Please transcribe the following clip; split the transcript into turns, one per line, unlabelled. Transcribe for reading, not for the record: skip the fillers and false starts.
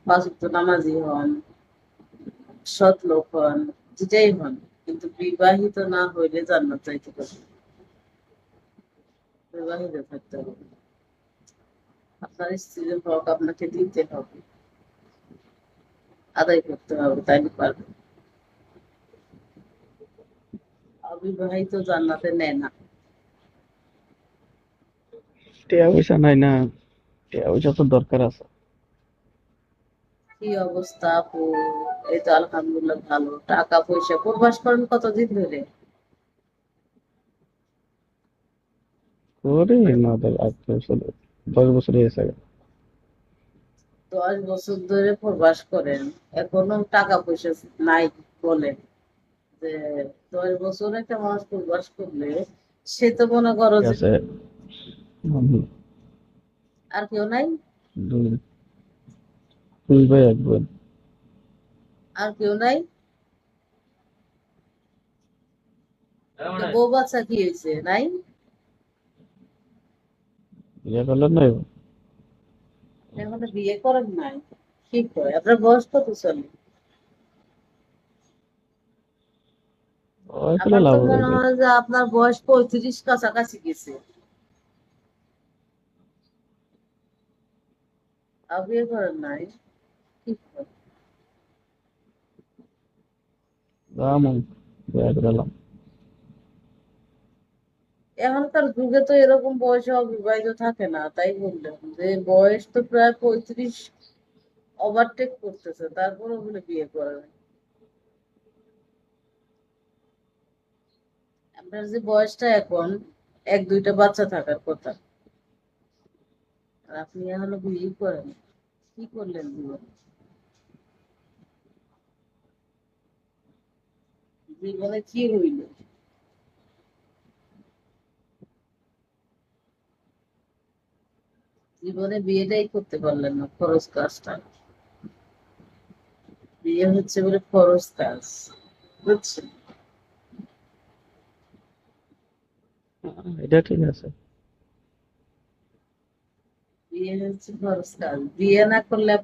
পাঁচ ওয়াক্ত নামাজি হন, সৎ লোক হন, যেটাই হন, কিন্তু বিবাহিত না হইলে জান্নাত চাইতে পারবে না। বিবাহিত থাকতে হবে। আপনার স্ত্রীর হক আপনাকে দিতে হবে, আদায় করতে হবে, তাইলে পারবে। অবিবাহিত জান্নাতে নেয় না।
টিয়া পয়সা নাই না, টিয়া পয়সা তো দরকার আছে।
কি অবস্থা আপু? এই তো আলহামদুলিল্লাহ ভালো। টাকা পয়সা প্রবাস করেন কতদিন ধরে?
করে না, 8 বছর, 10 বছর হয়েছে।
10 বছর ধরে প্রবাস করেন, এখনো টাকা পয়সা নাই বলেন? যে 10 বছর একটা মানুষ প্রবাস করলে সে তো মনে করো
ঠিক
যে
আছে। আমি
আর কেউ নাই।
দুই দুই ভাই এক বোন।
আর কেউ নাই। তো বউ বাচ্চা কি হয়েছে নাই?
বিয়ে করলেন না?
এখনো বিয়ে করেন নাই? ঠিক হয়। আপনার বয়স কত চলে?
ওই ফেলে
আমার তো
লাভ হবে
মনে
কি?
হয় যে আপনার বয়স 35 কাছাকাছি গেছে। আর বিয়ে করেন নাই? ঠিক হয়।
দাম বিয়ে করলাম।
এখনকার যুগে তো এরকম বয়সে অবিবাহিত থাকে না, তাই বললাম যে বয়স তো প্রায় 35 ওভারটেক করতেছে, তারপরে বলে বিয়ে করে না। আপনার যে বয়সটা এখন, এক দুইটা বাচ্চা থাকার কথা, আর আপনি এখনো বিয়েই করেন। কি করলেন জীবনে? জীবনে কি হইল? জীবনে বিয়েটাই করতে পারলেন না, খরচ কাজটা। বিয়ে হচ্ছে বলে খরচ কাজ, বুঝছেন?
এটা ঠিক আছে।
বিয়ে হচ্ছে খরচ কাজ, বিয়ে না করলে